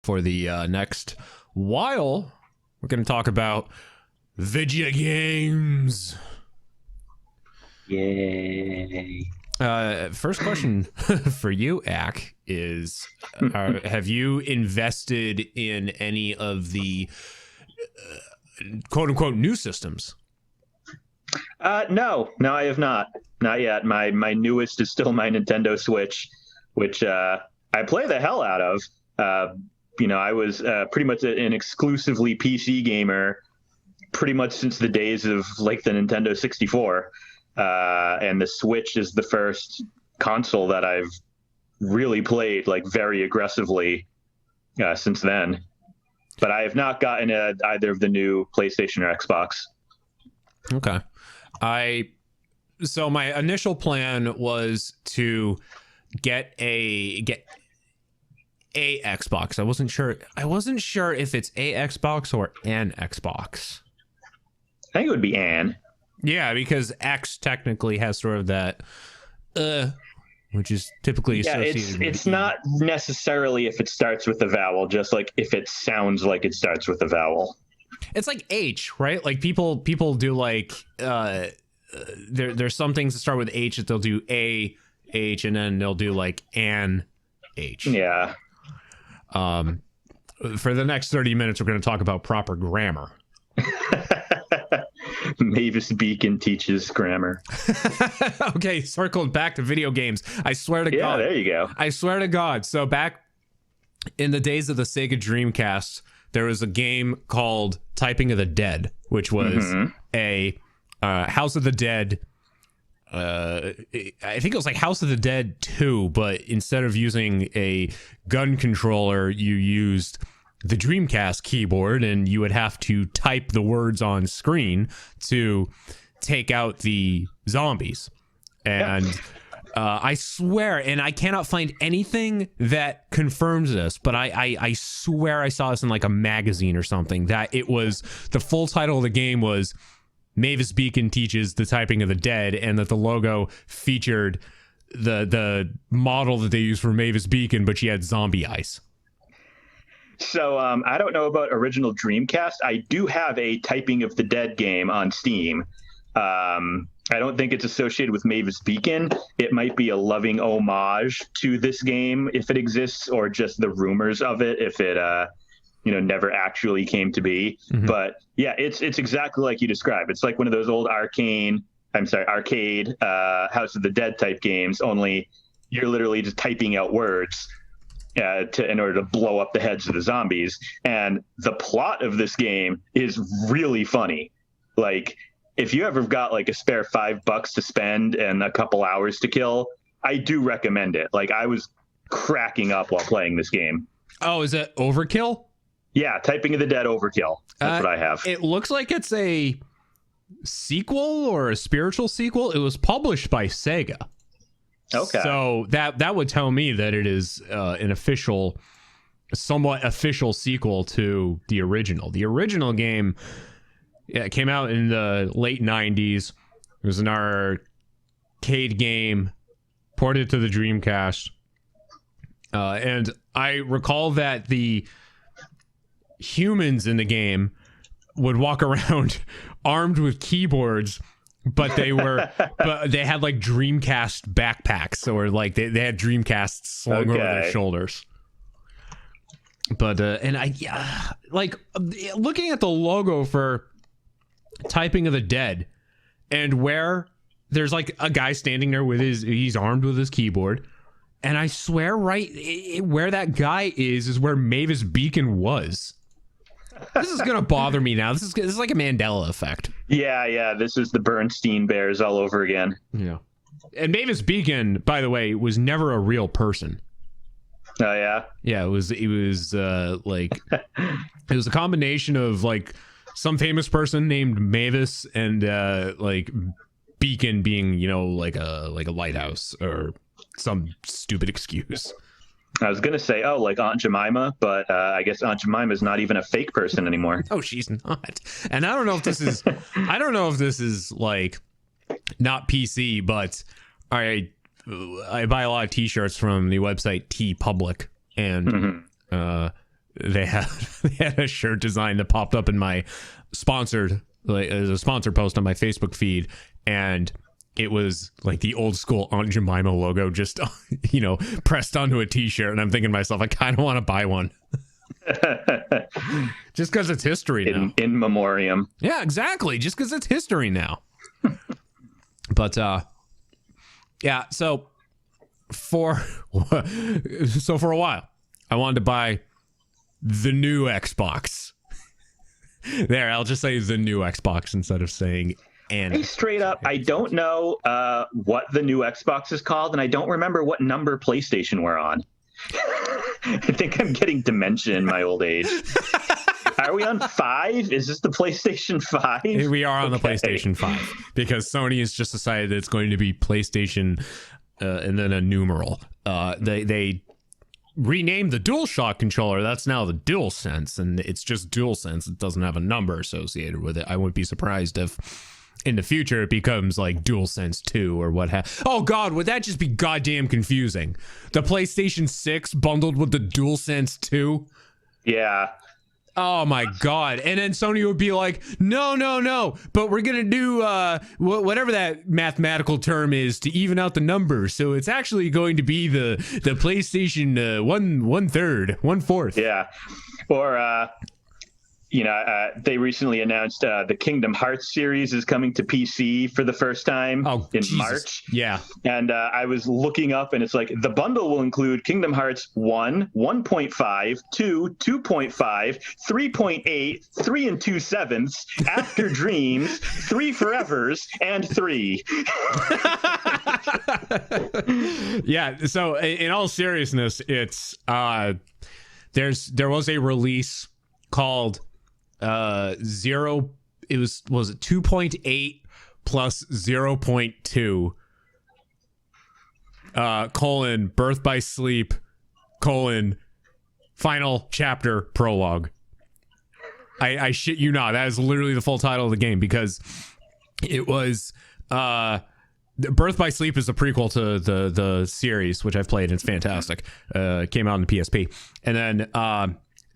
For the next while, we're going to talk about video games. Yay. First question for you, Acc, is have you invested in any of the quote-unquote new systems? No, I have not. Not yet. My newest is still my Nintendo Switch, which I play the hell out of. I was pretty much an exclusively PC gamer pretty much since the days of like the Nintendo 64. And the Switch is the first console that I've really played like very aggressively since then. But I have not gotten either of the new PlayStation or Xbox. Okay. So my initial plan was to get a Xbox. I wasn't sure if it's a Xbox or an Xbox. I think it would be an. Yeah, because X technically has sort of that which is typically associated with it's not necessarily if it starts with a vowel, just like if it sounds like it starts with a vowel. It's like H, right? Like people do like there's some things that start with H that they'll do A, H, and then they'll do like an H. Yeah. For the next 30 minutes, we're going to talk about proper grammar. Mavis Beacon teaches grammar. Okay, circled back to video games. I swear to God. Yeah, there you go. I swear to God. So back in the days of the Sega Dreamcast, there was a game called Typing of the Dead, which was a House of the Dead. I think it was like House of the Dead 2, but instead of using a gun controller, you used the Dreamcast keyboard, and you would have to type the words on screen to take out the zombies. And I swear, and I cannot find anything that confirms this, but I swear I saw this in like a magazine or something, that it was the full title of the game was Mavis Beacon Teaches the Typing of the Dead, and that the logo featured the model that they used for Mavis Beacon, but she had zombie eyes. So I don't know about original Dreamcast. I do have a Typing of the Dead game on Steam. I don't think it's associated with Mavis Beacon. It might be a loving homage to this game if it exists, or just the rumors of it if it never actually came to be. Mm-hmm. But yeah, it's exactly like you described. It's like one of those old arcade House of the Dead type games, only you're literally just typing out words in order to blow up the heads of the zombies. And the plot of this game is really funny. Like, if you ever got like a spare $5 to spend and a couple hours to kill, I do recommend it. Like, I was cracking up while playing this game. Oh, is it Overkill? Yeah, Typing of the Dead Overkill. That's what I have. It looks like it's a sequel or a spiritual sequel. It was published by Sega. Okay. So that would tell me that it is an somewhat official sequel to the original. The original game came out in the late 90s. It was an arcade game ported to the Dreamcast. And I recall that the humans in the game would walk around armed with keyboards, but they had like Dreamcast backpacks, or like they had Dreamcasts slung over their shoulders. But and like looking at the logo for Typing of the Dead, and where there's like a guy standing there he's armed with his keyboard, and I swear where that guy is where Mavis Beacon was. This is gonna bother me now. This is like a Mandela effect. Yeah. This is the Bernstein Bears all over again. Yeah. And Mavis Beacon, by the way, was never a real person. Oh yeah. Yeah, it was like it was a combination of like some famous person named Mavis and like Beacon being, like a lighthouse or some stupid excuse. I was gonna say, like Aunt Jemima, but I guess Aunt Jemima is not even a fake person anymore. Oh, she's not. And I don't know if this is like not PC, but I buy a lot of T-shirts from the website TeePublic, and they had a shirt design that popped up in my sponsored, like, as a sponsor post on my Facebook feed, and it was like the old school Aunt Jemima logo just, pressed onto a t-shirt. And I'm thinking to myself, I kind of want to buy one. Just because it's history now. In memoriam. Yeah, exactly. Just because it's history now. But, yeah, so for a while, I wanted to buy the new Xbox. There, I'll just say the new Xbox instead of saying Hey, straight up, I don't know what the new Xbox is called, and I don't remember what number PlayStation we're on. I think I'm getting dementia in my old age. Are we on 5? Is this the PlayStation 5? We are on the PlayStation 5 because Sony has just decided that it's going to be PlayStation and then a numeral. They renamed the DualShock controller. That's now the DualSense, and it's just DualSense. It doesn't have a number associated with it. I wouldn't be surprised if in the future it becomes like DualSense 2 or what oh god, would that just be goddamn confusing? The PlayStation 6 bundled with the DualSense 2? Yeah. Oh my god. And then Sony would be like, no, but we're gonna do whatever that mathematical term is to even out the numbers, so it's actually going to be the PlayStation 1/4. Yeah. Or they recently announced the Kingdom Hearts series is coming to PC for the first time in March. Yeah. And I was looking up, and it's like the bundle will include Kingdom Hearts 1, 1.5, 2, 2.5, 3.8, 3 and 2/7, After Dreams, 3 Forevers, and 3. Yeah. So in all seriousness, it's there was a release called 0, was it 2.8 plus 0.2 colon Birth by Sleep colon final chapter prologue. I shit you not, that is literally the full title of the game, because it was Birth by Sleep is the prequel to the series, which I've played and it's fantastic. Came out on the PSP, and then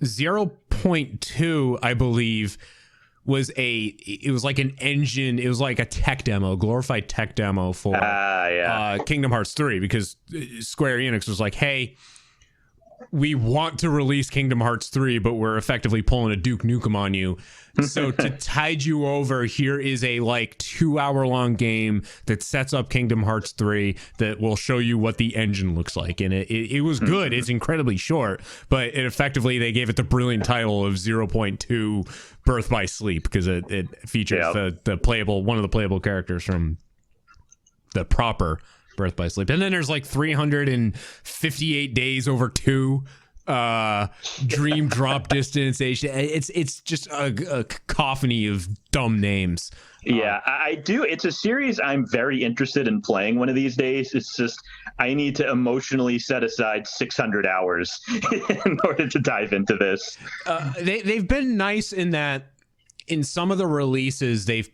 0.2, I believe, was like an engine. It was like a tech demo, glorified tech demo for Kingdom Hearts 3, because Square Enix was like, hey, we want to release Kingdom Hearts 3, but we're effectively pulling a Duke Nukem on you. So to tide you over, here is a like 2-hour-long game that sets up Kingdom Hearts 3 that will show you what the engine looks like. And it was good. It's incredibly short, but they gave it the brilliant title of 0.2 Birth by Sleep, because it features the playable, one of the playable characters from the proper Birth by Sleep. And then there's like 358 days over 2, Dream Drop Distance. It's just a cacophony of dumb names. Yeah, I do. It's a series I'm very interested in playing one of these days. It's just I need to emotionally set aside 600 hours in order to dive into this. They've been nice in that in some of the releases they've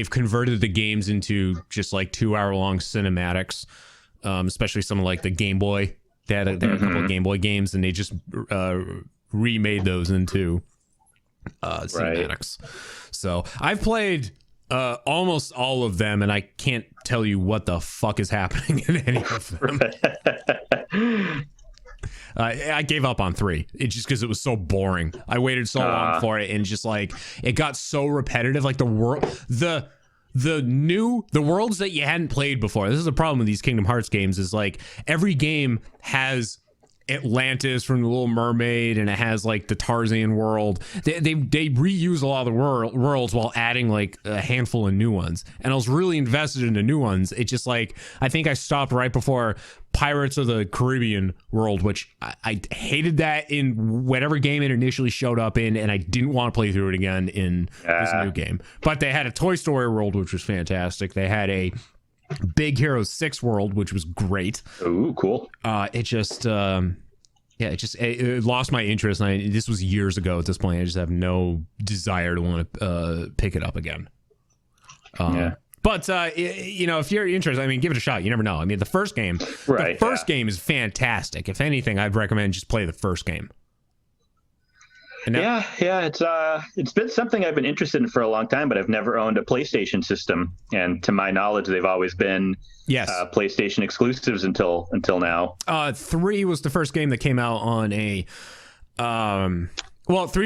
converted the games into just like 2-hour-long cinematics, especially some of like the Game Boy. They had a couple of Game Boy games, and they just remade those into cinematics. Right. So I've played almost all of them, and I can't tell you what the fuck is happening in any of them. I gave up on 3. It's just because it was so boring. I waited so long for it, and just like it got so repetitive. Like the worlds that you hadn't played before. This is the problem with these Kingdom Hearts games, is like every game has Atlantis from The Little Mermaid, and it has like the Tarzan world. They reuse a lot of the worlds while adding like a handful of new ones, and I was really invested in the new ones. It just like, I think I stopped right before Pirates of the Caribbean world, which I hated that in whatever game it initially showed up in, and I didn't want to play through it again in this new game. But they had a Toy Story world, which was fantastic. They had a Big Hero 6 world, which was great. Ooh, cool. It lost my interest, and this was years ago at this point. I just have no desire to want to pick it up again. But if you're interested, I mean, give it a shot. You never know. I mean, the first game is fantastic. If anything, I'd recommend just play the first game. It's been something I've been interested in for a long time, but I've never owned a PlayStation system, and to my knowledge, they've always been PlayStation exclusives until now. 3 was the first game that came out on a 3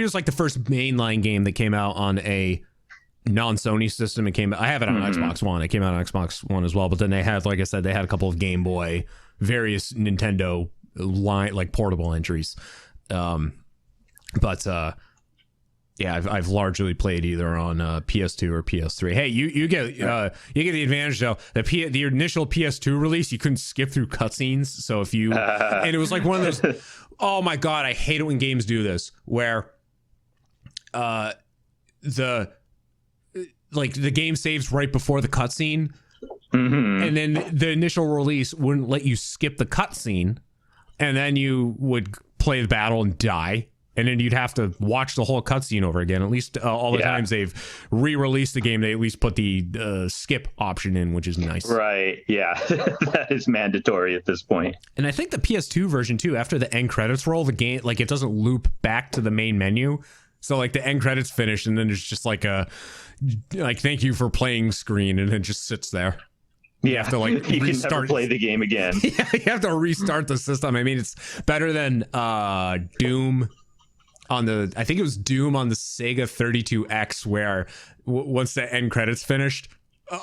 was like the first mainline game that came out on a non-Sony system. I have it on Xbox One. It came out on Xbox One as well, but then they had, like I said, they had a couple of Game Boy, various Nintendo line, like portable entries. I've largely played either on PS2 or PS3. Hey, you get the advantage though. The initial PS2 release, you couldn't skip through cutscenes. So if you and it was like one of those. Oh my god, I hate it when games do this, where the game saves right before the cutscene, and then the initial release wouldn't let you skip the cutscene, and then you would play the battle and die. And then you'd have to watch the whole cutscene over again. At least all the times they've re-released the game, they at least put the skip option in, which is nice. Right, yeah. That is mandatory at this point. And I think the PS2 version, too, after the end credits roll, the game, like, it doesn't loop back to the main menu. So, like, the end credits finish, and then there's just, like, thank you for playing screen, and it just sits there. You have to, like, you can never play the game again. Yeah, you have to restart the system. I mean, it's better than Doom... I think it was Doom on the Sega 32X, where once the end credits finished,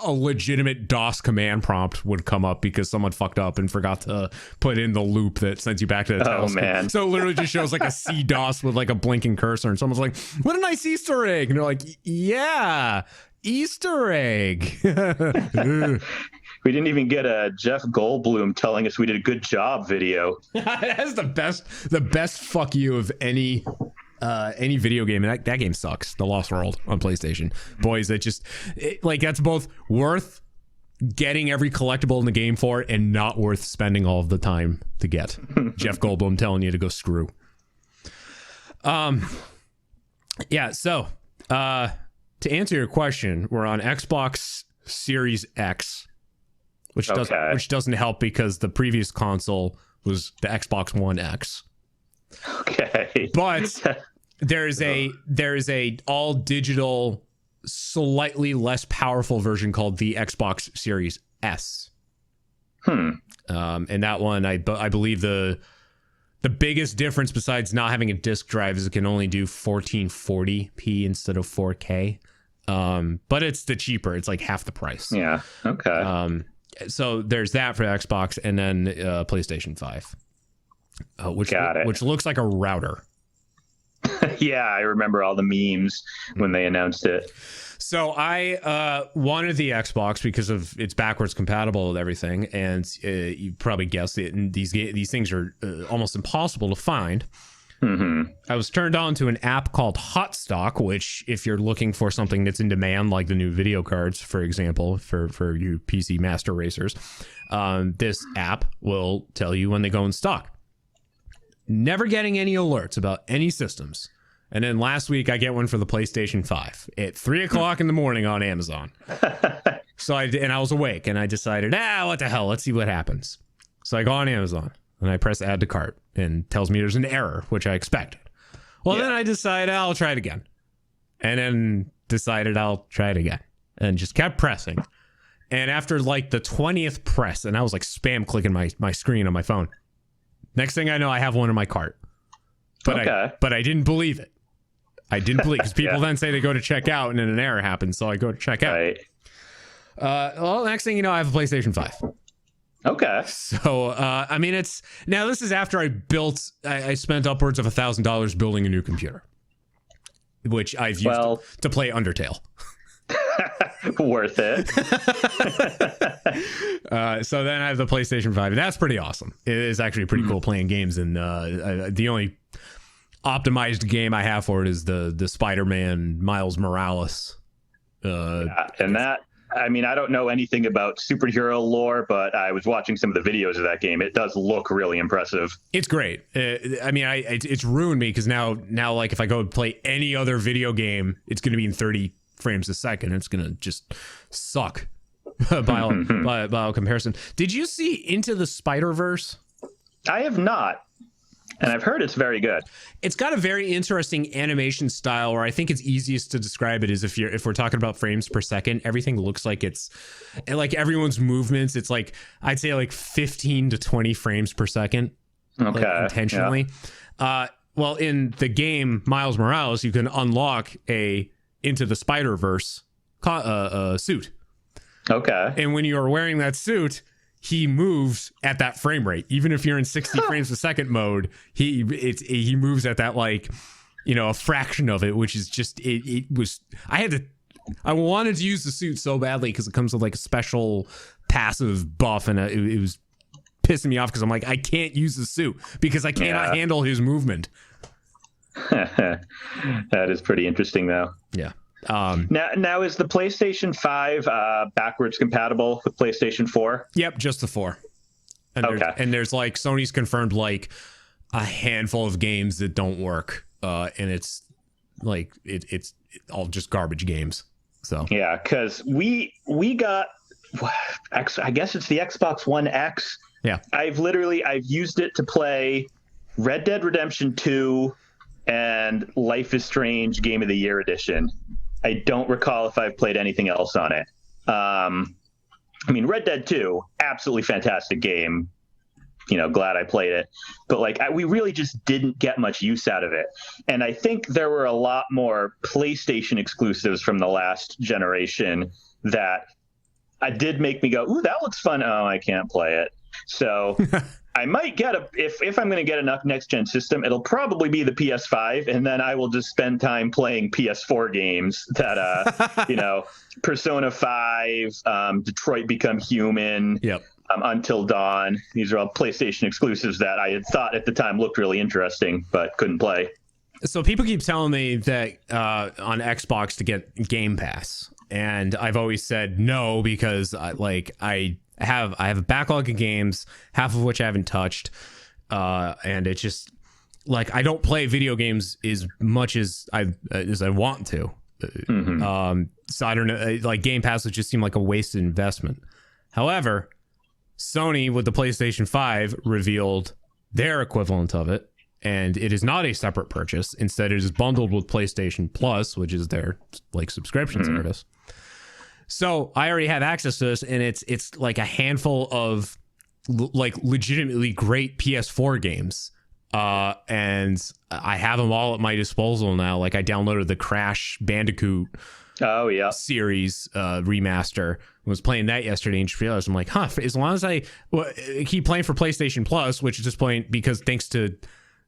a legitimate DOS command prompt would come up because someone fucked up and forgot to put in the loop that sends you back to the title screen. Man. So it literally just shows like a C-DOS with like a blinking cursor, and someone's like, what a nice Easter egg. And they're like, yeah, Easter egg. We didn't even get a Jeff Goldblum telling us we did a good job video. That's the best fuck you of any video game, and that game sucks. The Lost World on PlayStation. Boys, that's both worth getting every collectible in the game for and not worth spending all of the time to get. Jeff Goldblum telling you to go screw. So to answer your question, we're on Xbox Series X, which doesn't help because the previous console was the Xbox One X. Okay. But there is a all digital, slightly less powerful version called the Xbox Series S. And that one, I believe the biggest difference besides not having a disc drive is it can only do 1440p instead of 4K. But it's the cheaper. It's like half the price. Yeah. Okay. So there's that for Xbox, and then PlayStation 5, which looks like a router. Yeah, I remember all the memes when they announced it. So I wanted the Xbox because of it's backwards compatible with everything, and you probably guessed it. These things are almost impossible to find. I was turned on to an app called Hotstock, which, if you're looking for something that's in demand, like the new video cards, for example, for you PC master racers, this app will tell you when they go in stock. Never getting any alerts about any systems. And then last week, I get one for the PlayStation 5 at 3 o'clock in the morning on Amazon. So I was awake, and I decided, what the hell? Let's see what happens. So I go on Amazon, and I press add to cart, and tells me there's an error, which I expected. Well, then I decided I'll try it again. And then decided I'll try it again. And just kept pressing. And after like the 20th press, and I was like spam clicking my screen on my phone. Next thing I know, I have one in my cart. But I didn't believe it. I didn't believe because people then say they go to check out and then an error happens. So I go to check out. Right. Well, next thing you know, I have a PlayStation 5. Okay. So, I mean, this is after I spent upwards of $1,000 building a new computer, which I've used to play Undertale. Worth it. So then I have the PlayStation 5, and that's pretty awesome. It is actually pretty cool playing games, and the only optimized game I have for it is the Spider-Man Miles Morales. And that, I mean, I don't know anything about superhero lore, but I was watching some of the videos of that game. It does look really impressive. It's great. I mean, it's ruined me because now, like, if I go play any other video game, it's going to be in 30 frames a second. It's going to just suck by comparison. Did you see Into the Spider-Verse? I have not. And I've heard it's very good. It's got a very interesting animation style, or I think it's easiest to describe it is if we're talking about frames per second, everything looks like it's like everyone's movements. It's like, I'd say like 15 to 20 frames per second. Okay. Like, intentionally. Yeah. Well, in the game Miles Morales, you can unlock a Into the Spider-Verse suit. Okay. And when you are wearing that suit, he moves at that frame rate. Even if you're in 60 frames a second mode, he moves at that, like, you know, a fraction of it, which is just I wanted to use the suit so badly because it comes with like a special passive buff, and it was pissing me off because I'm like, I can't use the suit because I cannot handle his movement. That is pretty interesting, though. Yeah. Now is the PlayStation 5 backwards compatible with PlayStation 4? Yep, just the 4. And there's like, Sony's confirmed like a handful of games that don't work, and it's like it's all just garbage games. So yeah, because we got I guess it's the Xbox One X. Yeah, I've used it to play Red Dead Redemption 2 and Life is Strange Game of the Year Edition. I don't recall if I've played anything else on it. I mean, Red Dead 2, absolutely fantastic game. You know, glad I played it. But like, we really just didn't get much use out of it. And I think there were a lot more PlayStation exclusives from the last generation that did make me go, ooh, that looks fun. Oh, I can't play it. So I might get if I'm going to get a next gen system, it'll probably be the PS5, and then I will just spend time playing PS4 games that you know, Persona 5, Detroit Become Human, Until Dawn. These are all PlayStation exclusives that I had thought at the time looked really interesting, but couldn't play. So people keep telling me that on Xbox to get Game Pass, and I've always said no because I have a backlog of games, half of which I haven't touched, and it's just like I don't play video games as much as I want to. So I don't know, like Game Pass would just seem like a wasted investment. However, Sony with the PlayStation 5 revealed their equivalent of it, and it is not a separate purchase. Instead, it is bundled with PlayStation Plus, which is their like subscription service. So I already have access to this, and it's like a handful of like legitimately great PS4 games, and I have them all at my disposal now. Like I downloaded the Crash Bandicoot series remaster. I was playing that yesterday and just realized I'm like, as long as I keep playing for PlayStation Plus, which at this point, because thanks to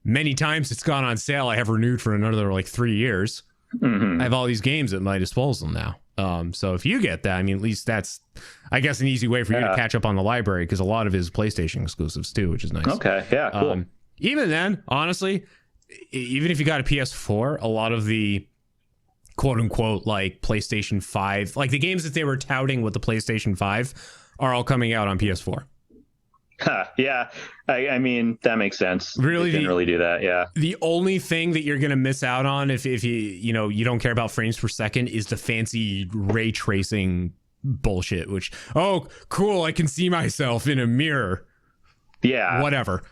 many times it's gone on sale, I have renewed for another like 3 years. I have all these games at my disposal now. So if you get that, I mean, at least that's, I guess, an easy way for you to catch up on the library, because a lot of it is PlayStation exclusives too, which is nice. Okay, yeah, cool. Even then, honestly, even if you got a PS4, a lot of the quote unquote like PlayStation 5, like the games that they were touting with the PlayStation 5 are all coming out on PS4. Yeah, I mean, that makes sense. Really, didn't really do that. Yeah. The only thing that you're gonna miss out on if you don't care about frames per second is the fancy ray tracing bullshit. Which, oh, cool, I can see myself in a mirror. Yeah. Whatever.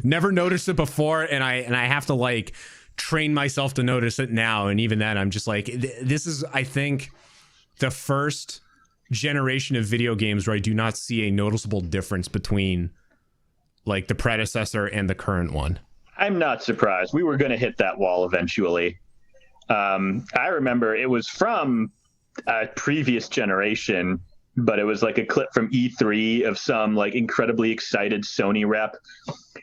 Never noticed it before, and I have to like train myself to notice it now. And even then, I'm just like, this is, I think, the first generation of video games where I do not see a noticeable difference between like the predecessor and the current one. I'm not surprised. We were going to hit that wall eventually. I remember it was from a previous generation, but it was like a clip from E3 of some like incredibly excited Sony rep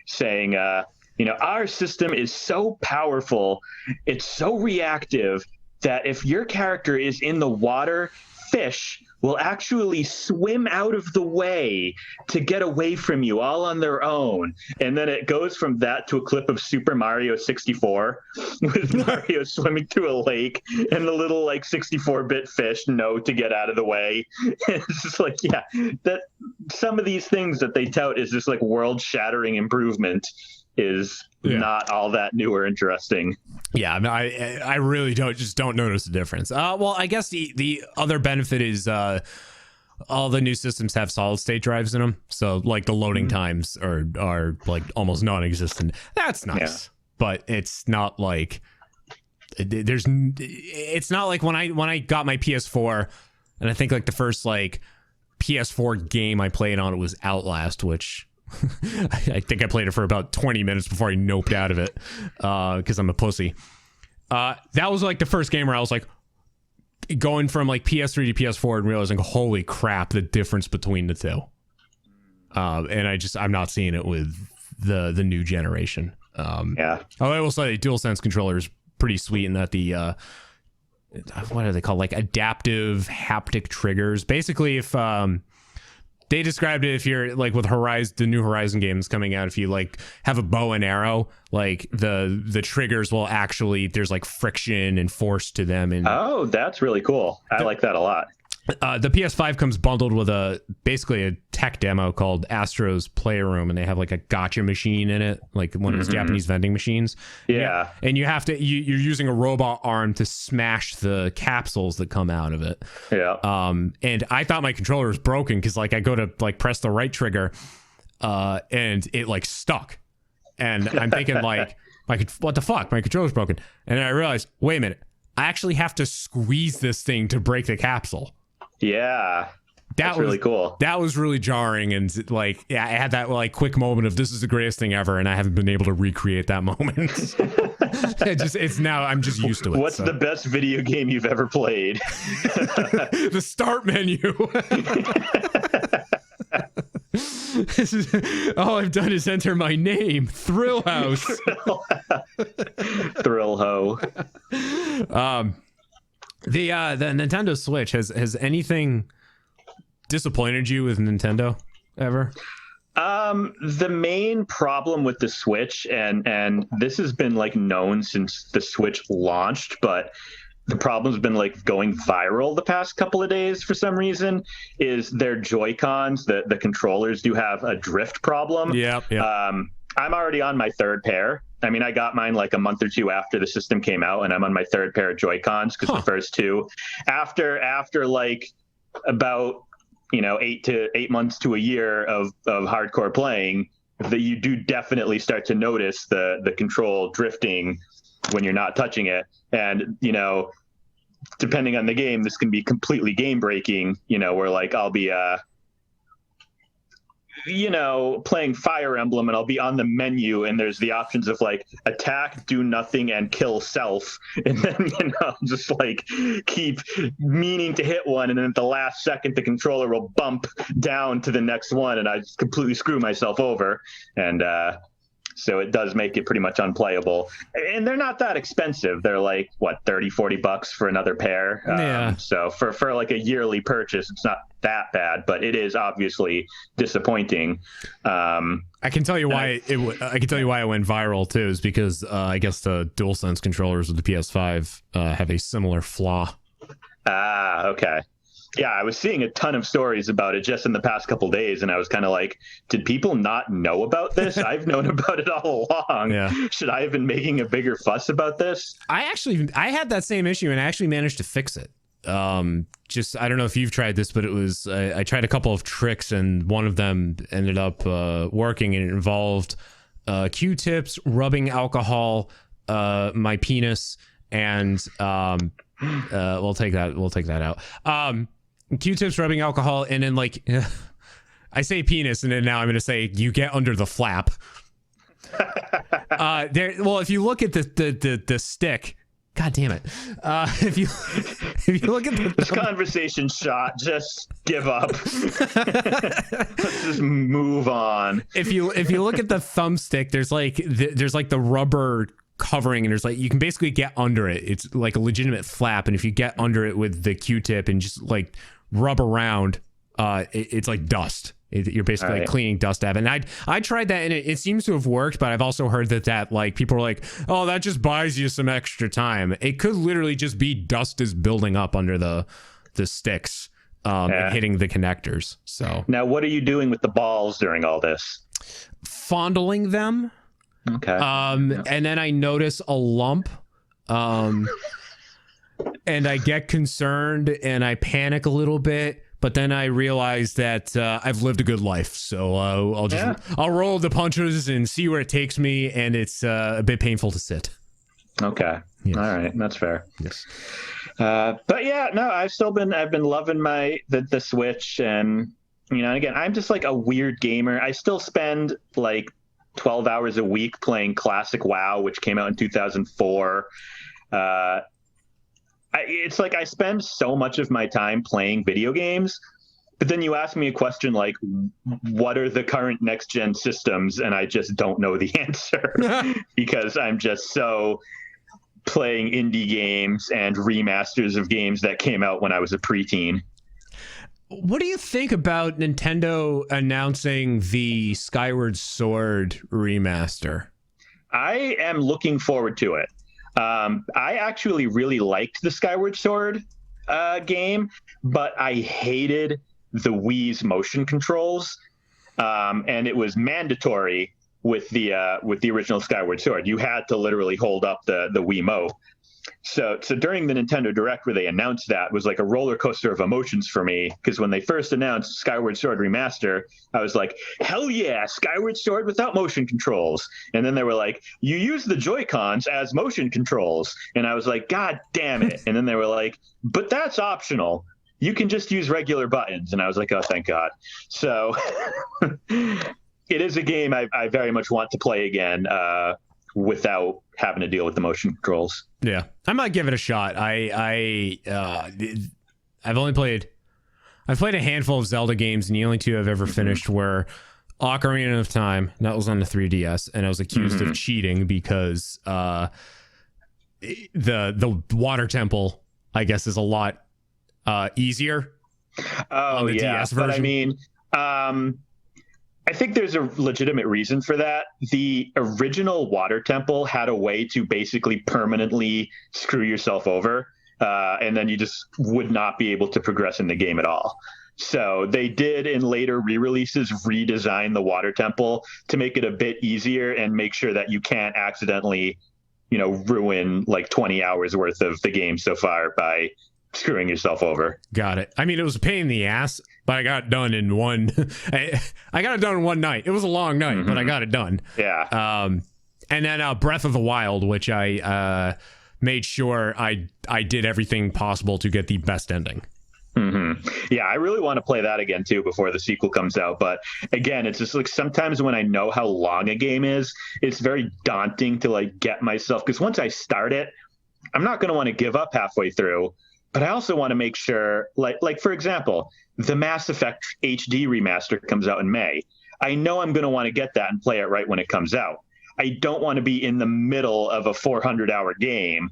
saying, our system is so powerful, it's so reactive that if your character is in the water, fish will actually swim out of the way to get away from you all on their own. And then it goes from that to a clip of Super Mario 64 with Mario swimming through a lake and the little like 64-bit fish know to get out of the way. It's just like, yeah, that some of these things that they tout is just like world-shattering improvement is not all that new or interesting. Yeah, I really don't notice the difference. Well, I guess the other benefit is all the new systems have solid state drives in them, so like the loading times are like almost non-existent. That's nice, but it's not like it's not like when I got my PS4, and I think like the first like PS4 game I played on it was Outlast, which I think I played it for about 20 minutes before I noped out of it because I'm a pussy. That was like the first game where I was like going from like PS3 to PS4 and realizing, holy crap, the difference between the two. And I'm not seeing it with the new generation. I will say the DualSense controller is pretty sweet in that the what are they called, like adaptive haptic triggers. Basically, if they described it, if you're like with the new Horizon games coming out, if you like have a bow and arrow, like the triggers will actually, there's like friction and force to them. And oh, that's really cool. I like that a lot. The PS5 comes bundled with basically a tech demo called Astro's Playroom, and they have like a gotcha machine in it, like one of those Japanese vending machines. Yeah. And you have to, you're using a robot arm to smash the capsules that come out of it. Yeah. And I thought my controller was broken because like I go to like press the right trigger, and it like stuck. And I'm thinking like, what the fuck? My controller's broken. And then I realized, wait a minute, I actually have to squeeze this thing to break the capsule. Yeah, that's really cool. That was really jarring, and like, I had that like quick moment of this is the greatest thing ever, and I haven't been able to recreate that moment. It's now I'm just used to it. What's the best video game you've ever played? The start menu. All I've done is enter my name, Thrill House. Thrill Ho. The Nintendo Switch, has anything disappointed you with Nintendo ever? The main problem with the Switch, and this has been like known since the Switch launched, but the problem's been like going viral the past couple of days for some reason, is their Joy-Cons, the controllers do have a drift problem. Yeah. I'm already on my third pair. I mean, I got mine like a month or two after the system came out, and I'm on my third pair of Joy-Cons because the first two, after like about 8 months to a year of hardcore playing, that you do definitely start to notice the control drifting when you're not touching it, and depending on the game, this can be completely game breaking. Where like I'll be playing Fire Emblem and I'll be on the menu and there's the options of like attack, do nothing, and kill self. And then, just like keep meaning to hit one. And then at the last second, the controller will bump down to the next one and I just completely screw myself over. And, so it does make it pretty much unplayable. And they're not that expensive. They're like, what, $30-$40 for another pair? Yeah. So for like a yearly purchase, it's not that bad, but it is obviously disappointing. I can tell you why it went viral too, is because I guess the DualSense controllers with the PS5 have a similar flaw. Ah, okay. Yeah, I was seeing a ton of stories about it just in the past couple of days, and I was kind of like, did people not know about this? I've known about it all along. Yeah. Should I have been making a bigger fuss about this? I had that same issue, and I actually managed to fix it. I don't know if you've tried this, but it was I tried a couple of tricks, and one of them ended up working, and it involved Q-tips, rubbing alcohol, my penis, and we'll take that out. Q-tips, rubbing alcohol, and then like I say penis, and then now I'm gonna say you get under the flap. If you look at the stick, god damn it. If you look at this conversation shot, just give up. Let's just move on. If you look at the thumbstick, there's like the rubber covering, and there's like, you can basically get under it. It's like a legitimate flap, and if you get under it with the Q-tip and just like rub around, it's like dust. You're basically like cleaning dust out. And I tried that, and it seems to have worked, but I've also heard that like people are like, oh, that just buys you some extra time. It could literally just be dust is building up under the sticks and hitting the connectors. So now what are you doing with the balls during all this? Fondling them. Okay. And then I notice a lump, and I get concerned and I panic a little bit, But then I realized that I've lived a good life, so I'll roll the punches and see where it takes me, and it's a bit painful to sit. Okay, yes. All right, that's fair. Yes, but yeah, no, I've been loving the Switch, and again, I'm just like a weird gamer. I still spend like 12 hours a week playing classic WoW, which came out in 2004. It's like I spend so much of my time playing video games, but then you ask me a question like, what are the current next-gen systems? And I just don't know the answer because I'm just so playing indie games and remasters of games that came out when I was a preteen. What do you think about Nintendo announcing the Skyward Sword remaster? I am looking forward to it. I actually really liked the Skyward Sword game, but I hated the Wii's motion controls, and it was mandatory with the original Skyward Sword. You had to literally hold up the Wiimote. So during the Nintendo Direct where they announced that was like a roller coaster of emotions for me, because when they first announced Skyward Sword Remaster, I was like, hell yeah, Skyward Sword without motion controls. And then they were like, you use the Joy-Cons as motion controls. And I was like, God damn it. And then they were like, but that's optional. You can just use regular buttons. And I was like, oh, thank God. So it is a game I very much want to play again without having to deal with the motion controls. Yeah, I might give it a shot. I've played a handful of Zelda games, and the only two I've ever finished were Ocarina of Time. That was on the 3DS, and I was accused of cheating because the water temple, I guess, is a lot easier. Oh, on the DS version. But I mean, I think there's a legitimate reason for that. The original water temple had a way to basically permanently screw yourself over, and then you just would not be able to progress in the game at all. So they did, in later re-releases, redesign the water temple to make it a bit easier and make sure that you can't accidentally, ruin like 20 hours worth of the game so far by screwing yourself over. Got it. I mean, it was a pain in the ass, but I got it done in one. I got it done in one night. It was a long night, but I got it done. Yeah. And then Breath of the Wild, which I made sure I did everything possible to get the best ending. Yeah, I really want to play that again too before the sequel comes out. But again, it's just like sometimes when I know how long a game is, it's very daunting to like get myself, because once I start it, I'm not going to want to give up halfway through. But I also want to make sure, like for example, the Mass Effect HD remaster comes out in May. I know I'm going to want to get that and play it right when it comes out. I don't want to be in the middle of a 400-hour game,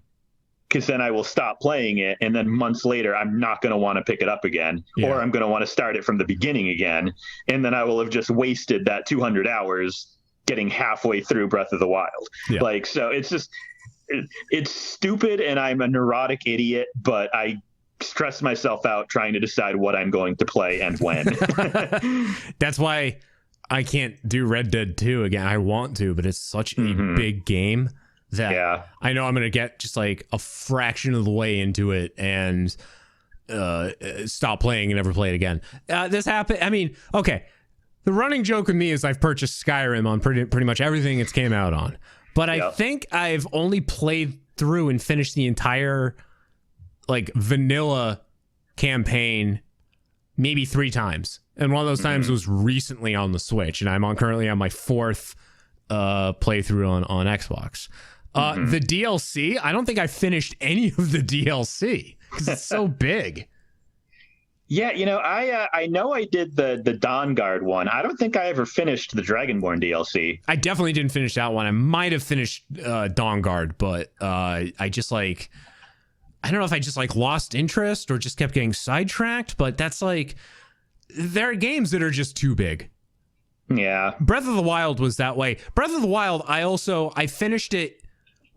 because then I will stop playing it, and then months later, I'm not going to want to pick it up again, or I'm going to want to start it from the beginning again, and then I will have just wasted that 200 hours getting halfway through Breath of the Wild. Yeah. So it's just... It's stupid, and I'm a neurotic idiot, but I stress myself out trying to decide what I'm going to play and when. That's why I can't do Red Dead 2 again. I want to, but it's such a big game that I know I'm going to get just like a fraction of the way into it and stop playing and never play it again. This happened. I mean, okay. The running joke with me is I've purchased Skyrim on pretty much everything it's came out on. But I think I've only played through and finished the entire like vanilla campaign maybe 3 times. And one of those times was recently on the Switch, and I'm currently on my 4th playthrough on Xbox. The DLC, I don't think I finished any of the DLC because it's so big. Yeah, I know I did the Dawnguard one. I don't think I ever finished the Dragonborn DLC. I definitely didn't finish that one. I might have finished Dawnguard, but I just like, I don't know if I just like lost interest or just kept getting sidetracked, but that's like, there are games that are just too big. Yeah. Breath of the Wild was that way. Breath of the Wild, I finished it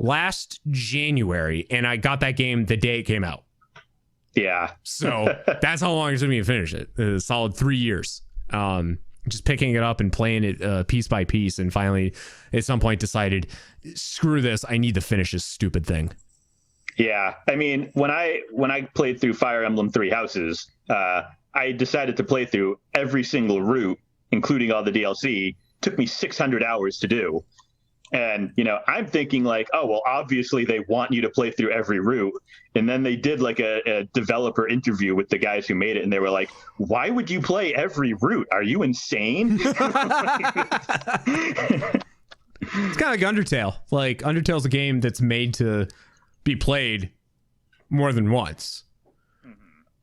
last January, and I got that game the day it came out. Yeah. So that's how long it took me to finish it. A solid 3 years. Just picking it up and playing it piece by piece, and finally at some point decided, screw this, I need to finish this stupid thing. Yeah. I mean, when I played through Fire Emblem Three Houses, I decided to play through every single route, including all the DLC. Took me 600 hours to do. And, I'm thinking like, oh, well, obviously they want you to play through every route. And then they did like a developer interview with the guys who made it. And they were like, why would you play every route? Are you insane? It's kind of like Undertale. Like, Undertale's a game that's made to be played more than once.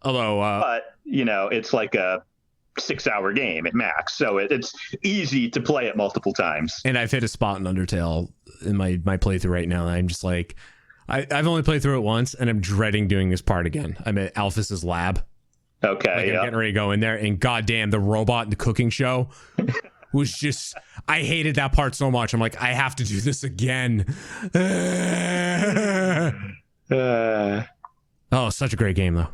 Although, but, it's like a 6-hour game at max, so it's easy to play it multiple times. And I've hit a spot in Undertale in my playthrough right now, and I'm just like, I've only played through it once, and I'm dreading doing this part again. I'm at Alphys's lab. Okay, I'm getting ready to go in there, and goddamn, the robot in the cooking show was just, I hated that part so much. I'm like, I have to do this again. Oh, such a great game, though.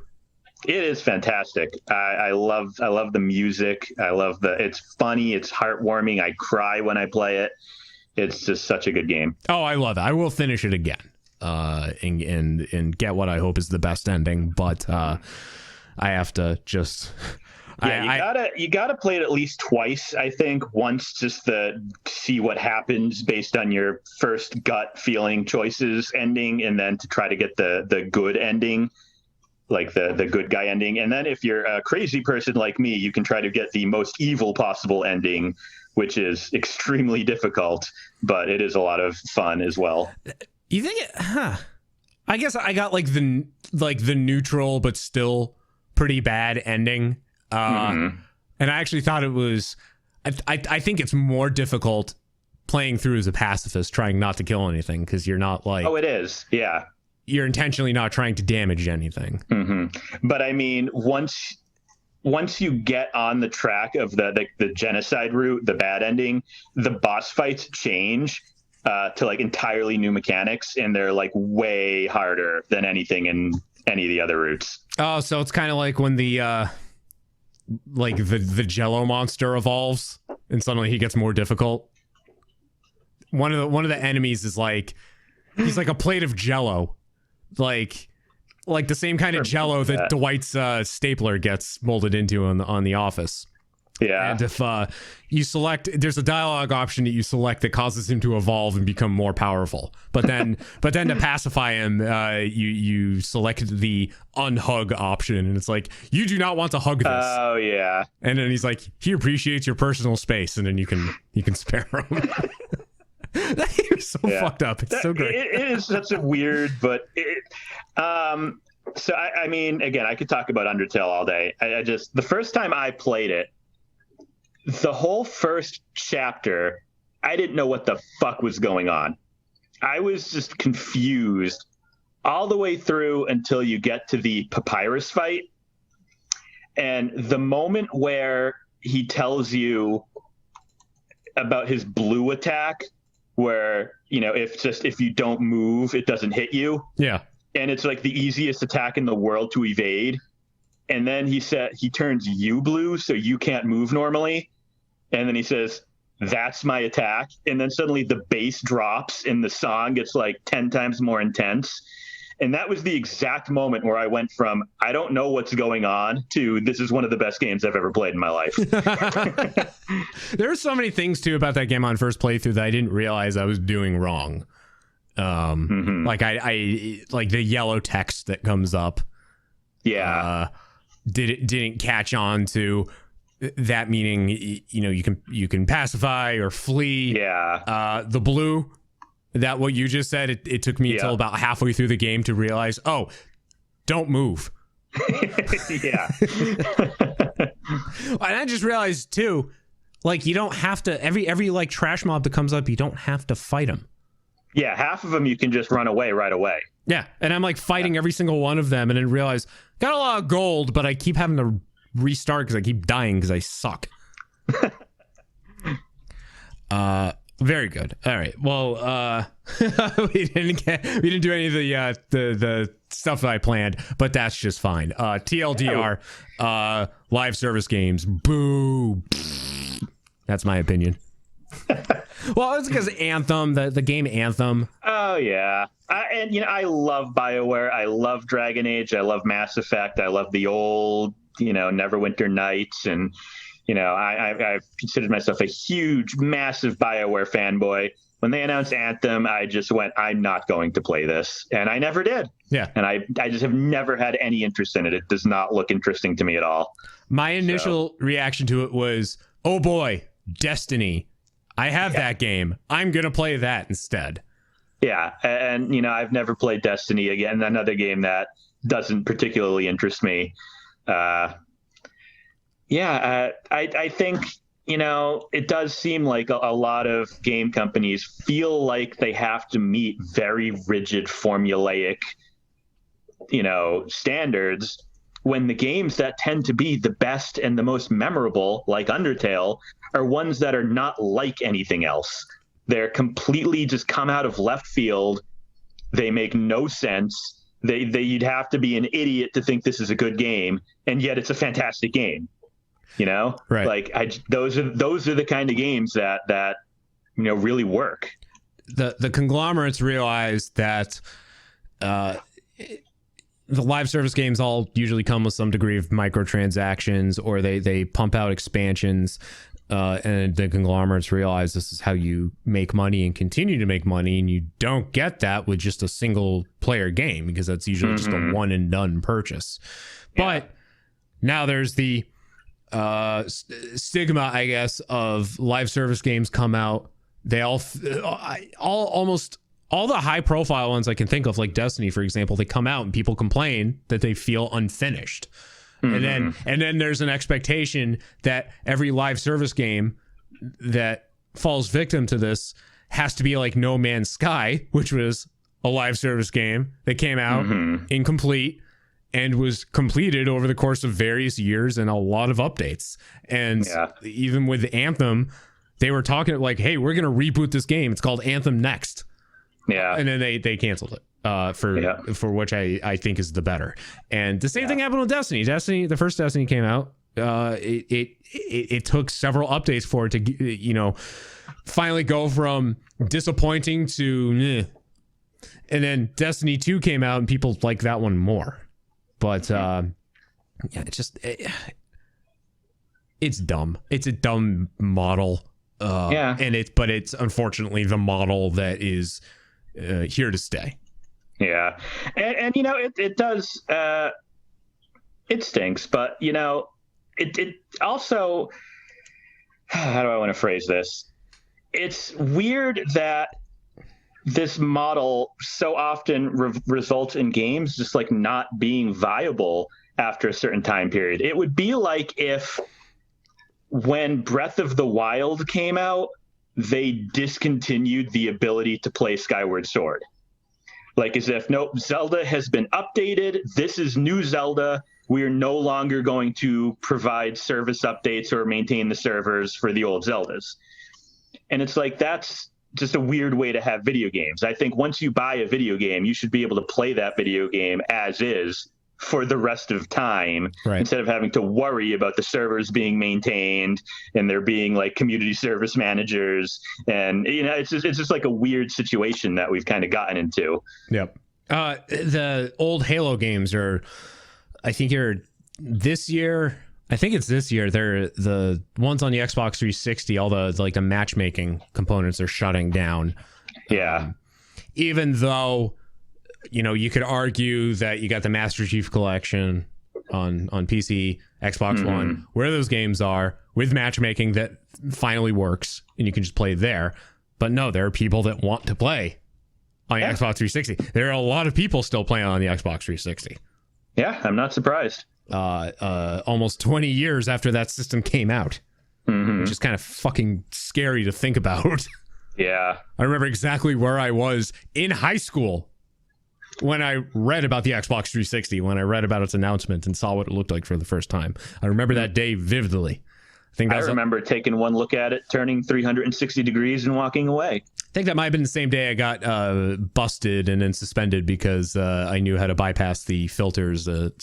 It is fantastic. I love the music. It's funny. It's heartwarming. I cry when I play it. It's just such a good game. Oh, I love it. I will finish it again, and get what I hope is the best ending. But I have to just. Yeah, you gotta play it at least twice. I think once just to see what happens based on your first gut feeling choices ending, and then to try to get the good ending. Like the good guy ending. And then if you're a crazy person like me, you can try to get the most evil possible ending, which is extremely difficult, but it is a lot of fun as well. You think I guess I got like the neutral but still pretty bad ending. And I actually thought it was I think it's more difficult playing through as a pacifist, trying not to kill anything, because you're not like, oh, it is, yeah, you're intentionally not trying to damage anything. But I mean, once you get on the track of the genocide route, the bad ending, the boss fights change to like entirely new mechanics, and they're like way harder than anything in any of the other routes. Oh, so it's kind of like when the Jello monster evolves, and suddenly he gets more difficult. One of the enemies is like, he's like a plate of Jello. Like the same kind of Jello that Dwight's stapler gets molded into on The Office. Yeah. And if you select, there's a dialogue option that you select that causes him to evolve and become more powerful. But then to pacify him, you select the unhug option, and it's like, you do not want to hug this. Oh yeah. And then he's like, he appreciates your personal space, and then you can spare him. That game is so fucked up. It's so great. It is such a weird, but so I mean, again, I could talk about Undertale all day. I just, the first time I played it, the whole first chapter, I didn't know what the fuck was going on. I was just confused all the way through until you get to the papyrus fight. And the moment where he tells you about his blue attack, where, if you don't move, it doesn't hit you. Yeah. And it's like the easiest attack in the world to evade. And then he turns you blue, so you can't move normally. And then he says, that's my attack. And then suddenly the bass drops and the song gets like 10 times more intense. And that was the exact moment where I went from, I don't know what's going on, to this is one of the best games I've ever played in my life. There are so many things too about that game on first playthrough that I didn't realize I was doing wrong. Like I like the yellow text that comes up. Yeah. Didn't catch on to that, meaning, you can pacify or flee. Yeah. The blue, that what you just said, it took me until about halfway through the game to realize, oh, don't move. Yeah. And I just realized too, like, you don't have to, every like trash mob that comes up, you don't have to fight them. Yeah, half of them you can just run away right away. Yeah, and I'm like fighting every single one of them, and then realize, got a lot of gold, but I keep having to restart because I keep dying because I suck. Very good. All right. Well, we didn't do any of the stuff that I planned, but that's just fine. TLDR, live service games. Boo. That's my opinion. Well, it's because Anthem, the game Anthem. Oh yeah, I love BioWare. I love Dragon Age. I love Mass Effect. I love the old Neverwinter Nights, and I've considered myself a huge, massive BioWare fanboy. When they announced Anthem, I just went, I'm not going to play this. And I never did. Yeah. And I just have never had any interest in it. It does not look interesting to me at all. My initial reaction to it was, oh boy, Destiny. I have that game. I'm going to play that instead. Yeah. And, I've never played Destiny again. Another game that doesn't particularly interest me. I think, it does seem like a lot of game companies feel like they have to meet very rigid, formulaic, standards, when the games that tend to be the best and the most memorable, like Undertale, are ones that are not like anything else. They're completely just come out of left field. They make no sense. You'd have to be an idiot to think this is a good game, and yet it's a fantastic game. Right. Like those are the kind of games that really work. The conglomerates realized that the live service games all usually come with some degree of microtransactions, or they pump out expansions, and the conglomerates realize this is how you make money and continue to make money, and you don't get that with just a single player game, because that's usually just a one and done purchase. But now there's the stigma, I guess, of live service games come out. They almost all the high profile ones I can think of, like Destiny, for example, they come out and people complain that they feel unfinished. And then there's an expectation that every live service game that falls victim to this has to be like No Man's Sky, which was a live service game that came out incomplete and was completed over the course of various years and a lot of updates. And even with Anthem, they were talking like, hey, we're going to reboot this game. It's called Anthem Next. Yeah. And then they canceled it for which I think is the better. And the same thing happened with Destiny. The first Destiny came out. It took several updates for it to, finally go from disappointing to meh. And then Destiny 2 came out and people like that one more. But it's dumb. It's a dumb model. But it's unfortunately the model that is here to stay. Yeah. And it does, it stinks, but it also, how do I want to phrase this? It's weird that this model so often results in games just like not being viable after a certain time period. It would be like if when Breath of the Wild came out, they discontinued the ability to play Skyward Sword. Like as if, nope, Zelda has been updated. This is new Zelda. We are no longer going to provide service updates or maintain the servers for the old Zeldas. And it's like, that's just a weird way to have video games. I think once you buy a video game, you should be able to play that video game as is for the rest of time, instead of having to worry about the servers being maintained and there being like community service managers. And, it's just like a weird situation that we've kind of gotten into. Yep. The old Halo games are, I think this year, they're the ones on the Xbox 360, all the matchmaking components are shutting down. Yeah. Even though, you could argue that you got the Master Chief Collection on PC, Xbox One, where those games are with matchmaking that finally works and you can just play there. But no, there are people that want to play on the Xbox 360. There are a lot of people still playing on the Xbox 360. Yeah, I'm not surprised. Almost 20 years after that system came out, which is kind of fucking scary to think about. Yeah. I remember exactly where I was in high school when I read about the Xbox 360, when I read about its announcement and saw what it looked like for the first time. I remember that day vividly. I remember taking one look at it, turning 360 degrees and walking away. I think that might have been the same day I got busted and then suspended because I knew how to bypass the filters, the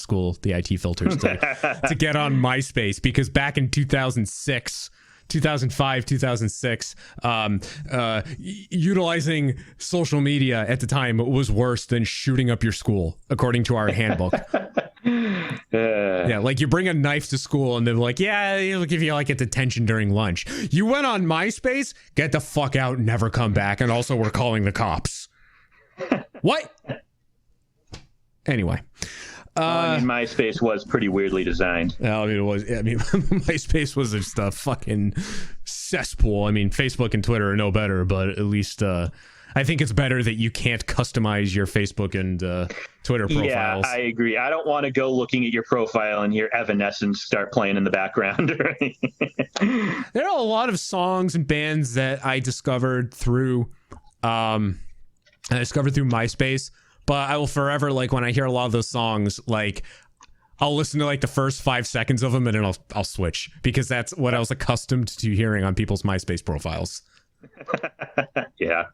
IT filters to get on MySpace, because back in 2005, 2006, utilizing social media at the time was worse than shooting up your school, according to our handbook. Yeah, like you bring a knife to school and they're like, yeah, it'll give you like a detention during lunch. You went on MySpace, get the fuck out, never come back, and also we're calling the cops. What? Anyway. I mean, MySpace was pretty weirdly designed. I mean, MySpace was just a fucking cesspool. I mean, Facebook and Twitter are no better, but at least I think it's better that you can't customize your Facebook and Twitter profiles. Yeah, I agree. I don't want to go looking at your profile and hear Evanescence start playing in the background. There are a lot of songs and bands that I discovered through MySpace, but I will forever, like, when I hear a lot of those songs, like, I'll listen to like the first 5 seconds of them and then I'll switch, because that's what I was accustomed to hearing on people's MySpace profiles. Yeah.